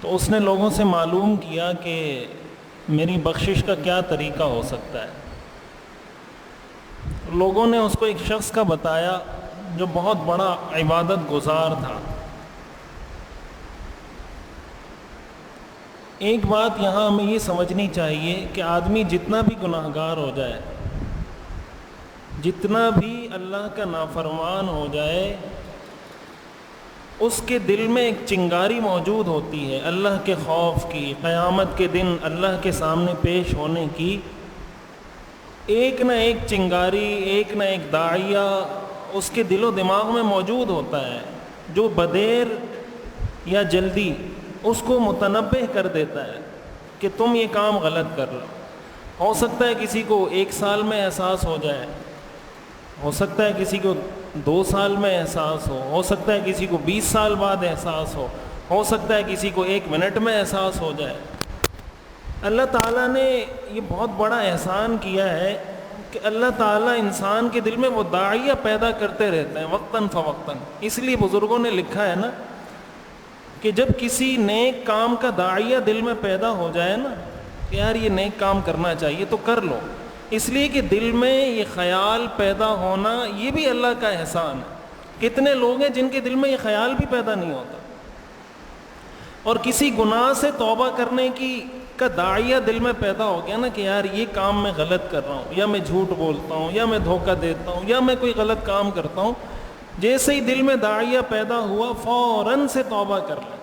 تو اس نے لوگوں سے معلوم کیا کہ میری بخشش کا کیا طریقہ ہو سکتا ہے۔ لوگوں نے اس کو ایک شخص کا بتایا جو بہت بڑا عبادت گزار تھا۔ ایک بات یہاں ہمیں یہ سمجھنی چاہیے کہ آدمی جتنا بھی گناہ گار ہو جائے، جتنا بھی اللہ کا نافرمان ہو جائے، اس کے دل میں ایک چنگاری موجود ہوتی ہے اللہ کے خوف کی، قیامت کے دن اللہ کے سامنے پیش ہونے کی۔ ایک نہ ایک چنگاری، ایک نہ ایک داعیہ اس کے دل و دماغ میں موجود ہوتا ہے جو بدیر یا جلدی اس کو متنبہ کر دیتا ہے کہ تم یہ کام غلط کر رہے ہو سکتا ہے کسی کو 1 سال میں احساس ہو جائے، ہو سکتا ہے کسی کو 2 سال میں احساس ہو سکتا ہے کسی کو 20 سال بعد احساس ہو سکتا ہے کسی کو 1 منٹ میں احساس ہو جائے۔ اللہ تعالیٰ نے یہ بہت بڑا احسان کیا ہے کہ اللہ تعالیٰ انسان کے دل میں وہ داعیہ پیدا کرتے رہتے ہیں وقتاً فوقتاً۔ اس لیے بزرگوں نے لکھا ہے نا کہ جب کسی نیک کام کا داعیہ دل میں پیدا ہو جائے نا کہ یار یہ نیک کام کرنا چاہیے تو کر لو، اس لیے کہ دل میں یہ خیال پیدا ہونا یہ بھی اللہ کا احسان ہے۔ کتنے لوگ ہیں جن کے دل میں یہ خیال بھی پیدا نہیں ہوتا، اور کسی گناہ سے توبہ کرنے کا داعیہ دل میں پیدا ہو گیا نا کہ یار یہ کام میں غلط کر رہا ہوں، یا میں جھوٹ بولتا ہوں، یا میں دھوکہ دیتا ہوں، یا میں کوئی غلط کام کرتا ہوں، جیسے ہی دل میں داعیہ پیدا ہوا فوراً سے توبہ کر لیں۔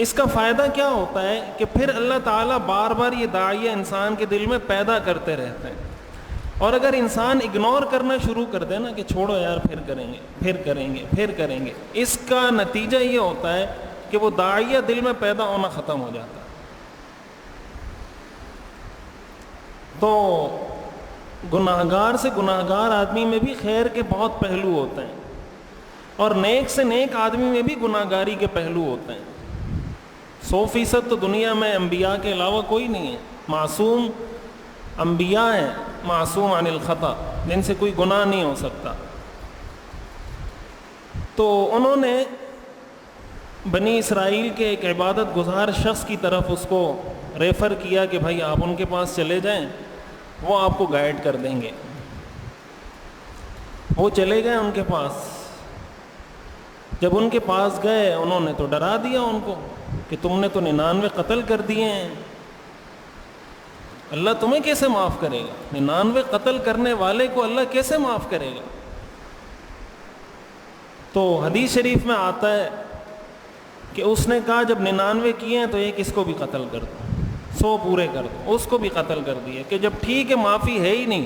اس کا فائدہ کیا ہوتا ہے کہ پھر اللہ تعالیٰ بار بار یہ داعیہ انسان کے دل میں پیدا کرتے رہتے ہیں، اور اگر انسان اگنور کرنا شروع کر دے نا کہ چھوڑو یار پھر کریں گے پھر کریں گے پھر کریں گے، اس کا نتیجہ یہ ہوتا ہے کہ وہ داعیہ دل میں پیدا ہونا ختم ہو جاتا ہے۔ تو گناہگار سے گناہگار آدمی میں بھی خیر کے بہت پہلو ہوتے ہیں، اور نیک سے نیک آدمی میں بھی گناہگاری کے پہلو ہوتے ہیں۔ 100% تو دنیا میں انبیاء کے علاوہ کوئی نہیں ہے، معصوم انبیاء ہیں، معصوم عن الخطا، جن سے کوئی گناہ نہیں ہو سکتا۔ تو انہوں نے بنی اسرائیل کے ایک عبادت گزار شخص کی طرف اس کو ریفر کیا کہ بھائی آپ ان کے پاس چلے جائیں، وہ آپ کو گائیڈ کر دیں گے۔ وہ چلے گئے ان کے پاس۔ جب ان کے پاس گئے انہوں نے تو ڈرا دیا ان کو کہ تم نے تو 99 قتل کر دیے ہیں، اللہ تمہیں کیسے معاف کرے گا؟ 99 قتل کرنے والے کو اللہ کیسے معاف کرے گا؟ تو حدیث شریف میں آتا ہے کہ اس نے کہا جب 99 کیے ہیں تو ایک اس کو بھی قتل کر دو، 100 پورے کر دو، اس کو بھی قتل کر دیے کہ جب ٹھیک ہے معافی ہے ہی نہیں،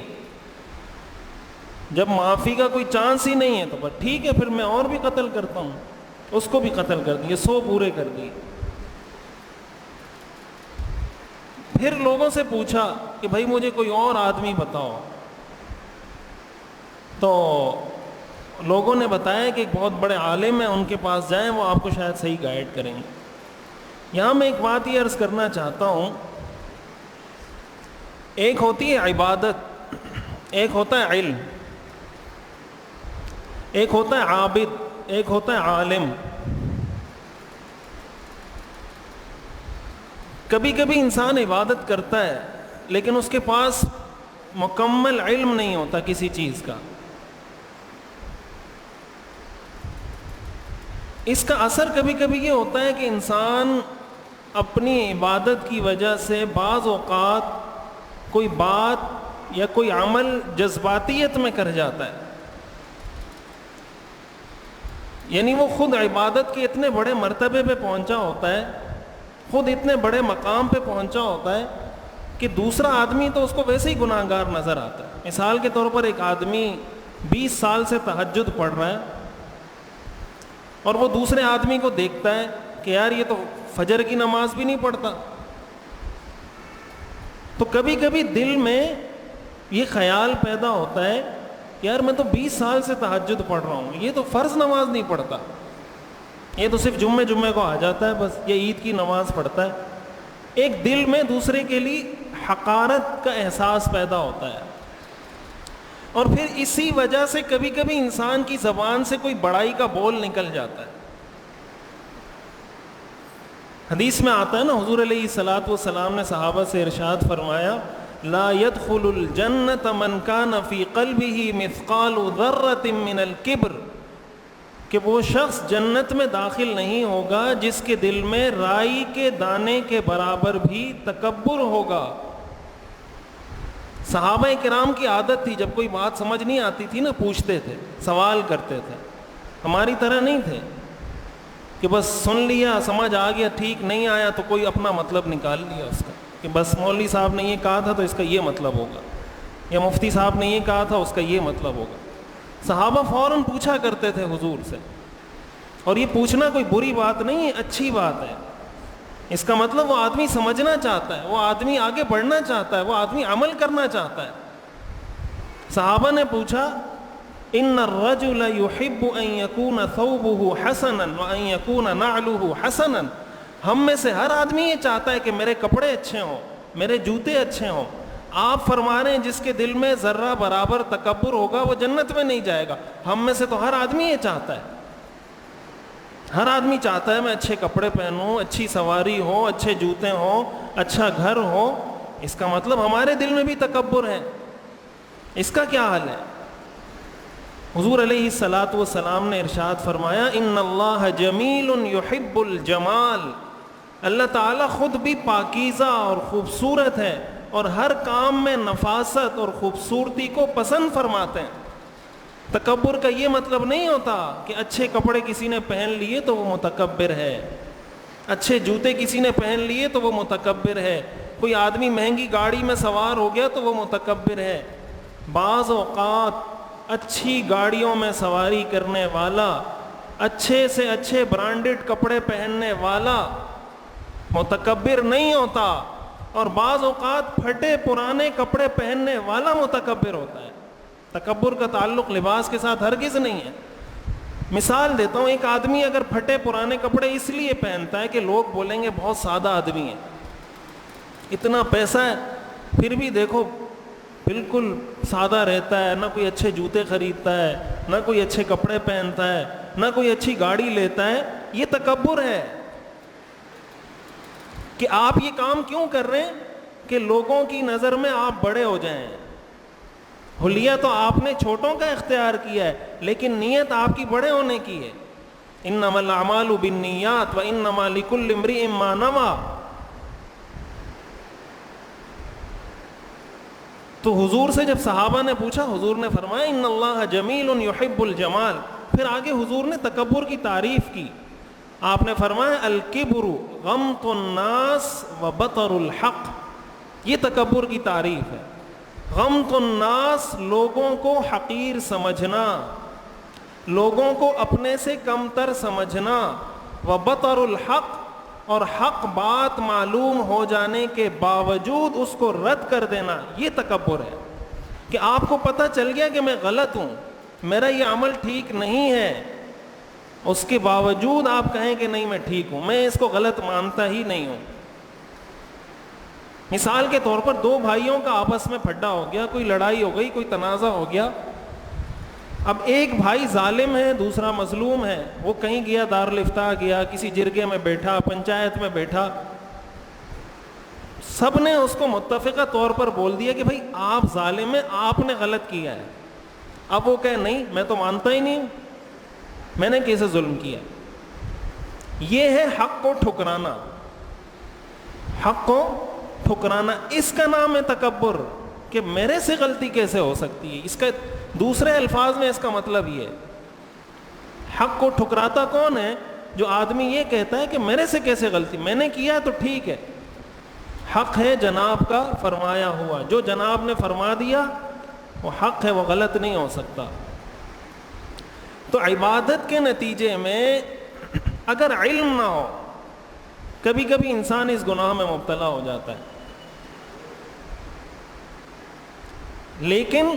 جب معافی کا کوئی چانس ہی نہیں ہے تو بس ٹھیک ہے پھر میں اور بھی قتل کرتا ہوں، اس کو بھی قتل کر دیے، 100 پورے کر دیے۔ پھر لوگوں سے پوچھا کہ بھائی مجھے کوئی اور آدمی بتاؤ، تو لوگوں نے بتایا کہ ایک بہت بڑے عالم ہیں، ان کے پاس جائیں، وہ آپ کو شاید صحیح گائیڈ کریں گے۔ یہاں میں ایک بات یہ عرض کرنا چاہتا ہوں، ایک ہوتی ہے عبادت، ایک ہوتا ہے علم، ایک ہوتا ہے عابد، ایک ہوتا ہے عالم۔ کبھی کبھی انسان عبادت کرتا ہے لیکن اس کے پاس مکمل علم نہیں ہوتا کسی چیز کا۔ اس کا اثر کبھی کبھی یہ ہوتا ہے کہ انسان اپنی عبادت کی وجہ سے بعض اوقات کوئی بات یا کوئی عمل جذباتیت میں کر جاتا ہے، یعنی وہ خود عبادت کے اتنے بڑے مرتبے پہ پہنچا ہوتا ہے، خود اتنے بڑے مقام پہ پہنچا ہوتا ہے کہ دوسرا آدمی تو اس کو ویسے ہی گناہ گار نظر آتا ہے۔ مثال کے طور پر ایک آدمی 20 سال سے تہجد پڑھ رہا ہے، اور وہ دوسرے آدمی کو دیکھتا ہے کہ یار یہ تو فجر کی نماز بھی نہیں پڑھتا، تو کبھی کبھی دل میں یہ خیال پیدا ہوتا ہے یار میں تو 20 سال سے تہجد پڑھ رہا ہوں، یہ تو فرض نماز نہیں پڑھتا، یہ تو صرف جمعے کو آ جاتا ہے، بس یہ عید کی نماز پڑھتا ہے۔ ایک دل میں دوسرے کے لیے حقارت کا احساس پیدا ہوتا ہے، اور پھر اسی وجہ سے کبھی کبھی انسان کی زبان سے کوئی بڑائی کا بول نکل جاتا ہے۔ حدیث میں آتا ہے نا، حضور علیہ الصلاۃ والسلام نے صحابہ سے ارشاد فرمایا لا يدخل الجنة من كان في قلبه مثقال ذرة من الكبر، کہ وہ شخص جنت میں داخل نہیں ہوگا جس کے دل میں رائی کے دانے کے برابر بھی تکبر ہوگا۔ صحابہ کرام کی عادت تھی، جب کوئی بات سمجھ نہیں آتی تھی نا، پوچھتے تھے، سوال کرتے تھے۔ ہماری طرح نہیں تھے کہ بس سن لیا، سمجھ آ گیا، ٹھیک، نہیں آیا تو کوئی اپنا مطلب نکال لیا اس کا، کہ بس مولوی صاحب نے یہ کہا تھا تو اس کا یہ مطلب ہوگا، یا مفتی صاحب نے یہ کہا تھا اس کا یہ مطلب ہوگا۔ صحابہ فوراً پوچھا کرتے تھے حضور سے، اور یہ پوچھنا کوئی بری بات نہیں ہے، اچھی بات ہے۔ اس کا مطلب وہ آدمی سمجھنا چاہتا ہے، وہ آدمی آگے بڑھنا چاہتا ہے، وہ آدمی عمل کرنا چاہتا ہے۔ صحابہ نے پوچھا ان الرجل يحب ان يكون ثوبه حسنا وان يكون نعله حسنا، ہم میں سے ہر آدمی یہ چاہتا ہے کہ میرے کپڑے اچھے ہوں، میرے جوتے اچھے ہوں۔ آپ فرما رہے ہیں جس کے دل میں ذرہ برابر تکبر ہوگا وہ جنت میں نہیں جائے گا۔ ہم میں سے تو ہر آدمی یہ چاہتا ہے، ہر آدمی چاہتا ہے میں اچھے کپڑے پہنوں، اچھی سواری ہو، اچھے جوتے ہوں، اچھا گھر ہو۔ اس کا مطلب ہمارے دل میں بھی تکبر ہے۔ اس کا کیا حل ہے؟ حضور علیہ الصلاۃ والسلام نے ارشاد فرمایا ان اللہ جمیل یحب الجمال، اللہ تعالیٰ خود بھی پاکیزہ اور خوبصورت ہے، اور ہر کام میں نفاست اور خوبصورتی کو پسند فرماتے ہیں۔ تکبر کا یہ مطلب نہیں ہوتا کہ اچھے کپڑے کسی نے پہن لیے تو وہ متکبر ہے، اچھے جوتے کسی نے پہن لیے تو وہ متکبر ہے، کوئی آدمی مہنگی گاڑی میں سوار ہو گیا تو وہ متکبر ہے۔ بعض اوقات اچھی گاڑیوں میں سواری کرنے والا، اچھے سے اچھے برانڈڈ کپڑے پہننے والا متکبر نہیں ہوتا، اور بعض اوقات پھٹے پرانے کپڑے پہننے والا متکبر ہوتا ہے۔ تکبر کا تعلق لباس کے ساتھ ہرگز نہیں ہے۔ مثال دیتا ہوں، ایک آدمی اگر پھٹے پرانے کپڑے اس لیے پہنتا ہے کہ لوگ بولیں گے بہت سادہ آدمی ہے، اتنا پیسہ ہے پھر بھی دیکھو بالکل سادہ رہتا ہے، نہ کوئی اچھے جوتے خریدتا ہے، نہ کوئی اچھے کپڑے پہنتا ہے، نہ کوئی اچھی گاڑی لیتا ہے، یہ تکبر ہے۔ کہ آپ یہ کام کیوں کر رہے ہیں کہ لوگوں کی نظر میں آپ بڑے ہو جائیں۔ حلیہ تو آپ نے چھوٹوں کا اختیار کیا ہے، لیکن نیت آپ کی بڑے ہونے کی ہے۔ انما الاعمال بالنیات وانما لکل امرئ ما نوى۔ تو حضور سے جب صحابہ نے پوچھا، حضور نے فرمایا ان اللہ جمیل یحب الجمال۔ پھر آگے حضور نے تکبر کی تعریف کی، آپ نے فرمایا الکبر غمط الناس وبطر الحق، یہ تکبر کی تعریف ہے۔ غمط الناس، لوگوں کو حقیر سمجھنا، لوگوں کو اپنے سے کمتر سمجھنا، وبطر الحق، اور حق بات معلوم ہو جانے کے باوجود اس کو رد کر دینا، یہ تکبر ہے۔ کہ آپ کو پتہ چل گیا کہ میں غلط ہوں، میرا یہ عمل ٹھیک نہیں ہے، اس کے باوجود آپ کہیں کہ نہیں میں ٹھیک ہوں، میں اس کو غلط مانتا ہی نہیں ہوں۔ مثال کے طور پر دو بھائیوں کا آپس میں پھڈا ہو گیا، کوئی لڑائی ہو گئی، کوئی تنازع ہو گیا۔ اب ایک بھائی ظالم ہے، دوسرا مظلوم ہے۔ وہ کہیں گیا، دارالفتاء گیا، کسی جرگے میں بیٹھا، پنچایت میں بیٹھا، سب نے اس کو متفقہ طور پر بول دیا کہ بھائی آپ ظالم ہیں، آپ نے غلط کیا ہے۔ اب وہ کہے نہیں میں تو مانتا ہی نہیں ہوں، میں نے کیسے ظلم کیا۔ یہ ہے حق کو ٹھکرانا، حق کو ٹھکرانا، اس کا نام ہے تکبر، کہ میرے سے غلطی کیسے ہو سکتی ہے۔ اس کا دوسرے الفاظ میں اس کا مطلب یہ ہے، حق کو ٹھکراتا کون ہے؟ جو آدمی یہ کہتا ہے کہ میرے سے کیسے غلطی، میں نے کیا تو ٹھیک ہے، حق ہے جناب کا فرمایا ہوا، جو جناب نے فرما دیا وہ حق ہے، وہ غلط نہیں ہو سکتا۔ تو عبادت کے نتیجے میں اگر علم نہ ہو، کبھی کبھی انسان اس گناہ میں مبتلا ہو جاتا ہے، لیکن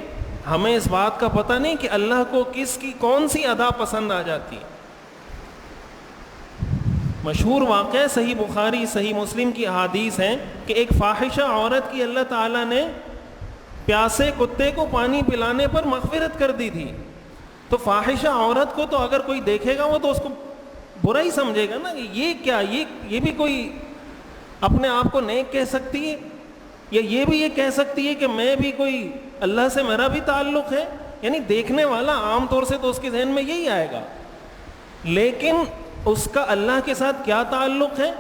ہمیں اس بات کا پتہ نہیں کہ اللہ کو کس کی کون سی ادا پسند آ جاتی ہے۔ مشہور واقعہ صحیح بخاری صحیح مسلم کی احادیث ہیں کہ ایک فاحشہ عورت کی اللہ تعالیٰ نے پیاسے کتے کو پانی پلانے پر مغفرت کر دی تھی۔ تو فاحشہ عورت کو تو اگر کوئی دیکھے گا وہ تو اس کو برا ہی سمجھے گا نا کہ یہ کیا، یہ بھی کوئی اپنے آپ کو نیک کہہ سکتی ہے، یا یہ بھی یہ کہہ سکتی ہے کہ میں بھی کوئی اللہ سے میرا بھی تعلق ہے. یعنی دیکھنے والا عام طور سے تو اس کے ذہن میں یہی آئے گا، لیکن اس کا اللہ کے ساتھ کیا تعلق ہے؟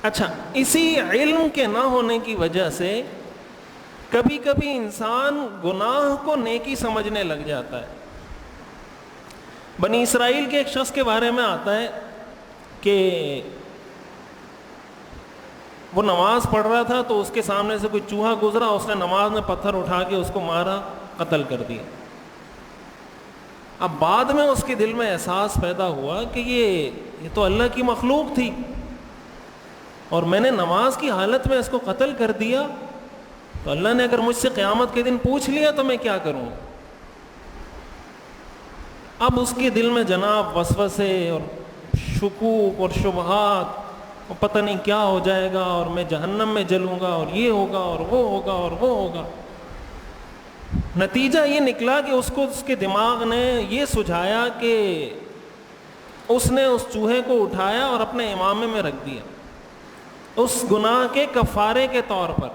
اچھا، اسی علم کے نہ ہونے کی وجہ سے کبھی کبھی انسان گناہ کو نیکی سمجھنے لگ جاتا ہے. بنی اسرائیل کے ایک شخص کے بارے میں آتا ہے کہ وہ نماز پڑھ رہا تھا تو اس کے سامنے سے کوئی چوہا گزرا، اس نے نماز میں پتھر اٹھا کے اس کو مارا، قتل کر دیا. اب بعد میں اس کے دل میں احساس پیدا ہوا کہ یہ تو اللہ کی مخلوق تھی اور میں نے نماز کی حالت میں اس کو قتل کر دیا، تو اللہ نے اگر مجھ سے قیامت کے دن پوچھ لیا تو میں کیا کروں؟ اب اس کے دل میں جناب وسوسے اور شکوک اور شبہات، اور پتہ نہیں کیا ہو جائے گا، اور میں جہنم میں جلوں گا، اور یہ ہوگا اور وہ ہوگا اور وہ ہوگا. نتیجہ یہ نکلا کہ اس کو اس کے دماغ نے یہ سجھایا کہ اس نے اس چوہے کو اٹھایا اور اپنے امامے میں رکھ دیا اس گناہ کے کفارے کے طور پر،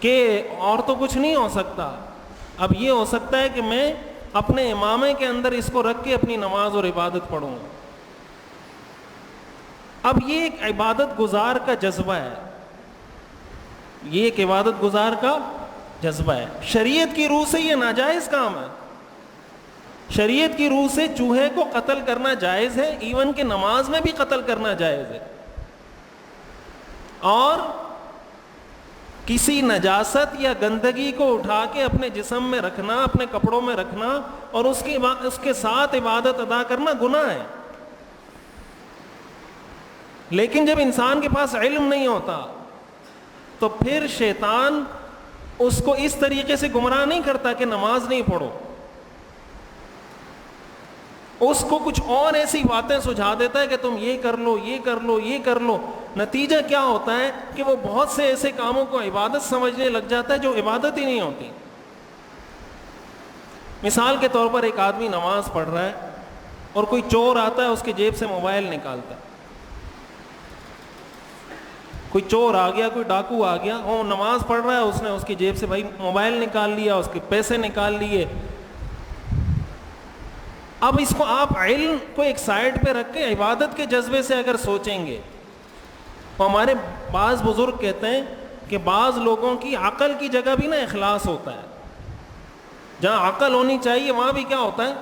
کہ اور تو کچھ نہیں ہو سکتا، اب یہ ہو سکتا ہے کہ میں اپنے امامے کے اندر اس کو رکھ کے اپنی نماز اور عبادت پڑھوں گا. اب یہ ایک عبادت گزار کا جذبہ ہے، یہ ایک عبادت گزار کا جذبہ ہے. شریعت کی روح سے یہ ناجائز کام ہے. شریعت کی روح سے چوہے کو قتل کرنا جائز ہے، ایون کہ نماز میں بھی قتل کرنا جائز ہے. اور کسی نجاست یا گندگی کو اٹھا کے اپنے جسم میں رکھنا، اپنے کپڑوں میں رکھنا اور اس کے ساتھ عبادت ادا کرنا گناہ ہے. لیکن جب انسان کے پاس علم نہیں ہوتا تو پھر شیطان اس کو اس طریقے سے گمراہ نہیں کرتا کہ نماز نہیں پڑھو، اس کو کچھ اور ایسی باتیں سجھا دیتا ہے کہ تم یہ کر لو، یہ کر لو، یہ کر لو. نتیجہ کیا ہوتا ہے کہ وہ بہت سے ایسے کاموں کو عبادت سمجھنے لگ جاتا ہے جو عبادت ہی نہیں ہوتی. مثال کے طور پر ایک آدمی نماز پڑھ رہا ہے اور کوئی چور آتا ہے، اس کی جیب سے موبائل نکالتا ہے. کوئی چور آ گیا، کوئی ڈاکو آ گیا، وہ نماز پڑھ رہا ہے، اس نے اس کی جیب سے بھائی موبائل نکال لیا، اس کے پیسے نکال لیے. اب اس کو آپ علم کو ایک سائڈ پہ رکھ کے عبادت کے جذبے سے اگر سوچیں گے، تو ہمارے بعض بزرگ کہتے ہیں کہ بعض لوگوں کی عقل کی جگہ بھی نا اخلاص ہوتا ہے. جہاں عقل ہونی چاہیے وہاں بھی کیا ہوتا ہے؟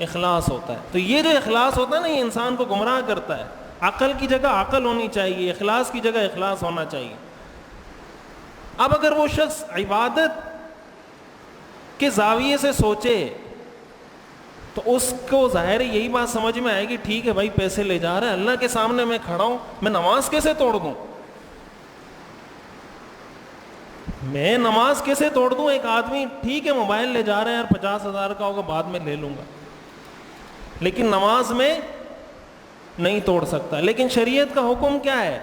اخلاص ہوتا ہے. تو یہ جو اخلاص ہوتا ہے نا، یہ انسان کو گمراہ کرتا ہے. عقل کی جگہ عقل ہونی چاہیے، اخلاص کی جگہ اخلاص ہونا چاہیے. اب اگر وہ شخص عبادت کے زاویے سے سوچے تو اس کو ظاہر یہی بات سمجھ میں آئے گی، ٹھیک ہے بھائی پیسے لے جا رہا ہے، اللہ کے سامنے میں کھڑا ہوں، میں نماز کیسے توڑ دوں؟ میں نماز کیسے توڑ دوں؟ ایک آدمی ٹھیک ہے موبائل لے جا رہا ہے، یار 50,000 کا ہوگا بعد میں لے لوں گا، لیکن نماز میں نہیں توڑ سکتا. لیکن شریعت کا حکم کیا ہے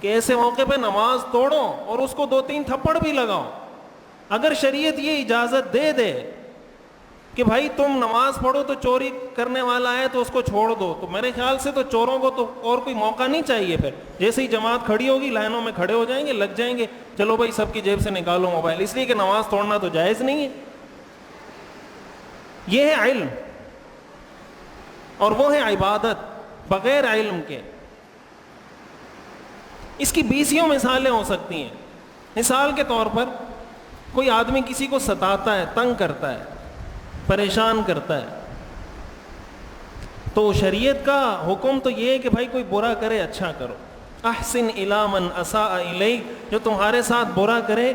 کہ ایسے موقع پہ نماز توڑو اور اس کو 2-3 تھپڑ بھی لگاؤ. اگر شریعت یہ اجازت دے دے کہ بھائی تم نماز پڑھو تو چوری کرنے والا ہے تو اس کو چھوڑ دو، تو میرے خیال سے تو چوروں کو تو اور کوئی موقع نہیں چاہیے. پھر جیسے ہی جماعت کھڑی ہوگی لائنوں میں کھڑے ہو جائیں گے، لگ جائیں گے، چلو بھائی سب کی جیب سے نکالو موبائل، اس لیے کہ نماز توڑنا تو جائز نہیں ہے. یہ ہے علم، اور وہ ہے عبادت بغیر علم کے. اس کی 20 مثالیں ہو سکتی ہیں. مثال کے طور پر کوئی آدمی کسی کو ستاتا ہے، تنگ کرتا ہے، پریشان کرتا ہے، تو شریعت کا حکم تو یہ ہے کہ بھائی کوئی برا کرے اچھا کرو. احسن الی من اساء الیک، جو تمہارے ساتھ برا کرے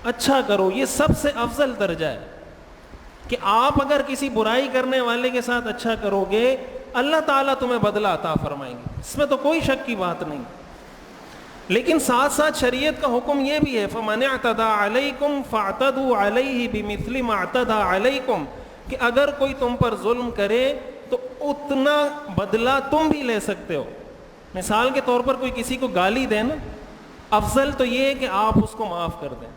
اچھا کرو. یہ سب سے افضل درجہ ہے کہ آپ اگر کسی برائی کرنے والے کے ساتھ اچھا کرو گے، اللہ تعالیٰ تمہیں بدلہ عطا فرمائیں گے، اس میں تو کوئی شک کی بات نہیں. لیکن ساتھ ساتھ شریعت کا حکم یہ بھی ہے، فَمَنِ اعْتَدَىٰ عَلَيْكُمْ فَاعْتَدُوا عَلَيْهِ بِمِثْلِ مَا اعْتَدَىٰ عَلَيْكُمْ، کہ اگر کوئی تم پر ظلم کرے تو اتنا بدلہ تم بھی لے سکتے ہو. مثال کے طور پر کوئی کسی کو گالی دے نا، افضل تو یہ ہے کہ آپ اس کو معاف کر دیں،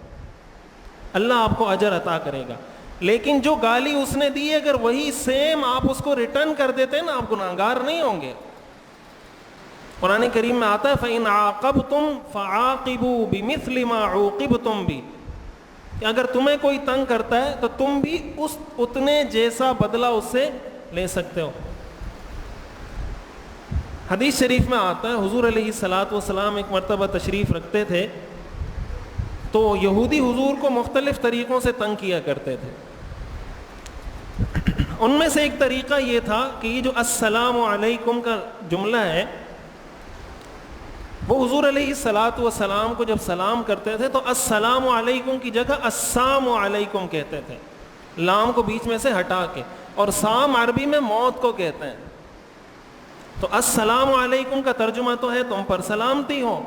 اللہ آپ کو اجر عطا کرے گا. لیکن جو گالی اس نے دی اگر وہی سیم آپ اس کو ریٹرن کر دیتے نا آپ گناہگار نہیں ہوں گے. قرآن کریم میں آتا ہے فَإِنْ عَاقَبْتُمْ فَعَاقِبُوا بِمِثْلِ مَا عُوقِبْتُمْ بِهِ, کہ اگر تمہیں کوئی تنگ کرتا ہے تو تم بھی اتنے جیسا بدلہ اس سے لے سکتے ہو. حدیث شریف میں آتا ہے حضور علیہ الصلاۃ والسلام ایک مرتبہ تشریف رکھتے تھے تو یہودی حضور کو مختلف طریقوں سے تنگ کیا کرتے تھے. ان میں سے ایک طریقہ یہ تھا کہ یہ جو السلام علیکم کا جملہ ہے وہ حضور علیہ الصلاۃ والسلام کو جب سلام کرتے تھے تو السلام علیکم کی جگہ السلام علیکم کہتے تھے, لام کو بیچ میں سے ہٹا کے, اور سام عربی میں موت کو کہتے ہیں. تو السلام علیکم کا ترجمہ تو ہے تم پر سلامتی ہو,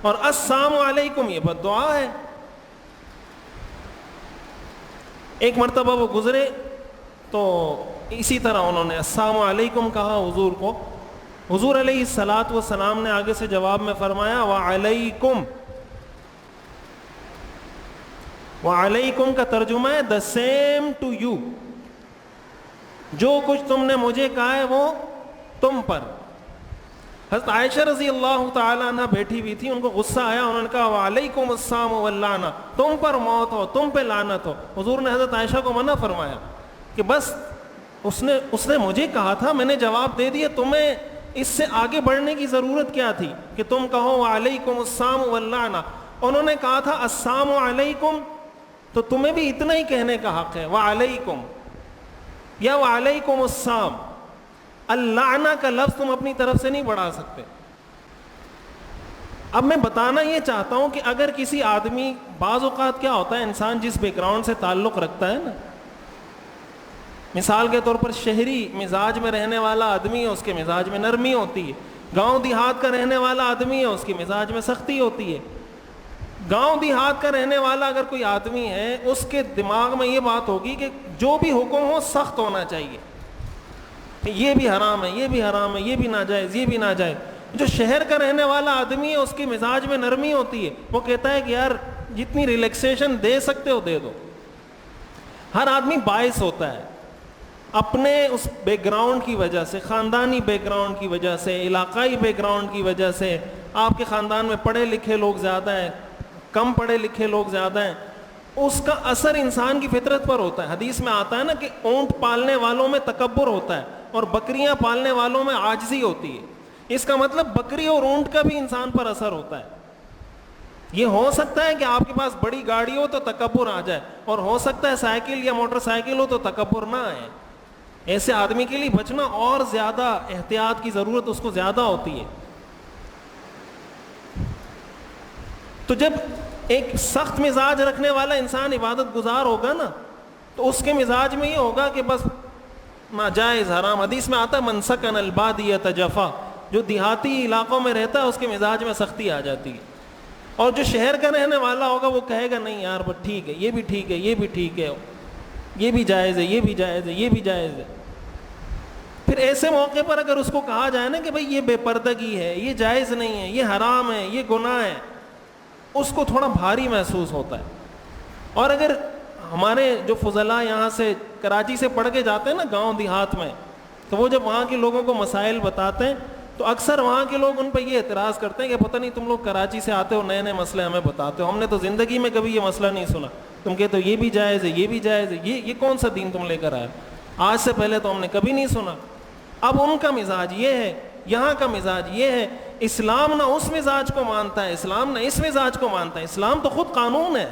اور السلام علیکم یہ بد دعا ہے. ایک مرتبہ وہ گزرے تو اسی طرح انہوں نے السلام علیکم کہا حضور کو. حضور علیہ الصلاۃ والسلام نے آگے سے جواب میں فرمایا وعلیکم. وعلیکم کا ترجمہ ہے the same to you, جو کچھ تم نے مجھے کہا ہے وہ تم پر. حضرت عائشہ رضی اللہ تعالیٰ عنہ بیٹھی ہوئی تھی, ان کو غصہ آیا, انہوں نے کہا وعلیکم السلام واللعنہ, تم پر موت ہو, تم پہ لعنت ہو. حضور نے حضرت عائشہ کو منع فرمایا کہ بس اس نے مجھے کہا تھا, میں نے جواب دے دیا, تمہیں اس سے آگے بڑھنے کی ضرورت کیا تھی کہ تم کہو وعلیکم السلام واللعنہ. انہوں نے کہا تھا السلام علیکم, تو تمہیں بھی اتنا ہی کہنے کا حق ہے وعلیکم یا وعلیکم السلام. اللعنہ کا لفظ تم اپنی طرف سے نہیں بڑھا سکتے. اب میں بتانا یہ چاہتا ہوں کہ اگر کسی آدمی, بعض اوقات کیا ہوتا ہے انسان جس بیک گراؤنڈ سے تعلق رکھتا ہے نا, مثال کے طور پر شہری مزاج میں رہنے والا آدمی ہے, اس کے مزاج میں نرمی ہوتی ہے. گاؤں دیہات کا رہنے والا آدمی ہے, اس کی مزاج میں سختی ہوتی ہے. گاؤں دیہات کا رہنے والا اگر کوئی آدمی ہے, اس کے دماغ میں یہ بات ہوگی کہ جو بھی حکم ہو سخت ہونا چاہیے, یہ بھی حرام ہے, یہ بھی حرام ہے, یہ بھی ناجائز, یہ بھی ناجائز. جو شہر کا رہنے والا آدمی ہے اس کی مزاج میں نرمی ہوتی ہے, وہ کہتا ہے کہ یار جتنی ریلیکسیشن دے سکتے ہو دے دو. ہر آدمی باعث ہوتا ہے اپنے اس بیک گراؤنڈ کی وجہ سے, خاندانی بیک گراؤنڈ کی وجہ سے, علاقائی بیک گراؤنڈ کی وجہ سے. آپ کے خاندان میں پڑھے لکھے لوگ زیادہ ہیں, کم پڑھے لکھے لوگ زیادہ ہیں, اس کا اثر انسان کی فطرت پر ہوتا ہے. حدیث میں آتا ہے نا کہ اونٹ پالنے والوں میں تکبر ہوتا ہے اور بکریاں پالنے والوں میں عاجزی ہوتی ہے. اس کا مطلب بکری اور اونٹ کا بھی انسان پر اثر ہوتا ہے. یہ ہو سکتا ہے کہ آپ کے پاس بڑی گاڑی ہو تو تکبر آ جائے, اور ہو سکتا ہے سائیکل یا موٹر سائیکل ہو تو تکبر نہ آئے. ایسے آدمی کے لیے بچنا اور زیادہ احتیاط کی ضرورت اس کو زیادہ ہوتی ہے. تو جب ایک سخت مزاج رکھنے والا انسان عبادت گزار ہوگا نا, تو اس کے مزاج میں یہ ہوگا کہ بس ناجائز حرام. حدیث میں آتا ہے من سکن البادیۃ جفا, جو دیہاتی علاقوں میں رہتا ہے اس کے مزاج میں سختی آ جاتی ہے. اور جو شہر کا رہنے والا ہوگا وہ کہے گا نہیں یار بس ٹھیک ہے, یہ بھی ٹھیک ہے, یہ بھی ٹھیک ہے, یہ بھی جائز ہے, یہ بھی جائز ہے, یہ بھی جائز ہے. پھر ایسے موقع پر اگر اس کو کہا جائے نا کہ بھئی یہ بے پردگی ہے, یہ جائز نہیں ہے, یہ حرام ہے, یہ گناہ ہے, اس کو تھوڑا بھاری محسوس ہوتا ہے. اور اگر ہمارے جو فضلاء یہاں سے کراچی سے پڑھ کے جاتے ہیں نا گاؤں دیہات میں, تو وہ جب وہاں کے لوگوں کو مسائل بتاتے ہیں تو اکثر وہاں کے لوگ ان پہ یہ اعتراض کرتے ہیں کہ پتہ نہیں تم لوگ کراچی سے آتے ہو, نئے نئے مسئلے ہمیں بتاتے ہو, ہم نے تو زندگی میں کبھی یہ مسئلہ نہیں سنا. تم کہتے ہو یہ بھی جائز ہے, یہ بھی جائز ہے, یہ کون سا دین تم لے کر آئے, آج سے پہلے تو ہم نے کبھی نہیں سنا. اب ان کا مزاج یہ ہے, یہاں کا مزاج یہ ہے. اسلام نہ اس مزاج کو مانتا ہے, اسلام نہ اس مزاج کو مانتا ہے. اسلام تو خود قانون ہے.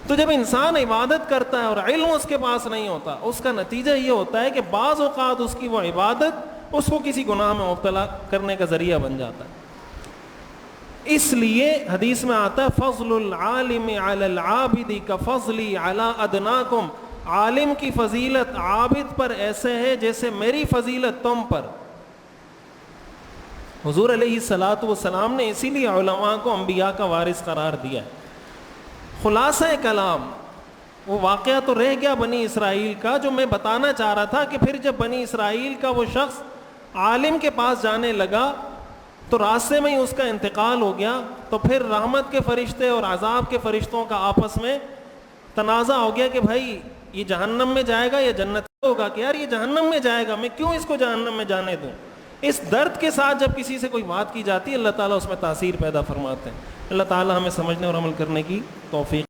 تو جب انسان عبادت کرتا ہے اور علم اس کے پاس نہیں ہوتا, اس کا نتیجہ یہ ہوتا ہے کہ بعض اوقات اس کی وہ عبادت اس کو کسی گناہ میں مبتلا کرنے کا ذریعہ بن جاتا ہے. اس لیے حدیث میں آتا ہے فضل العالم علی العابد کفضلی علی ادناکم, عالم کی فضیلت عابد پر ایسے ہے جیسے میری فضیلت تم پر. حضور علیہ الصلاۃ والسلام نے اسی لیے علماء کو انبیاء کا وارث قرار دیا ہے. خلاصہ کلام وہ واقعہ تو رہ گیا بنی اسرائیل کا, جو میں بتانا چاہ رہا تھا کہ پھر جب بنی اسرائیل کا وہ شخص عالم کے پاس جانے لگا تو راستے میں ہی اس کا انتقال ہو گیا, تو پھر رحمت کے فرشتے اور عذاب کے فرشتوں کا آپس میں تنازع ہو گیا کہ بھائی یہ جہنم میں جائے گا یا جنت ہوگا، کہ یار یہ جہنم میں جائے گا، میں کیوں اس کو جہنم میں جانے دوں. اس درد کے ساتھ جب کسی سے کوئی بات کی جاتی ہے اللہ تعالیٰ اس میں تاثیر پیدا فرماتے ہیں. اللہ تعالیٰ ہمیں سمجھنے اور عمل کرنے کی توفیق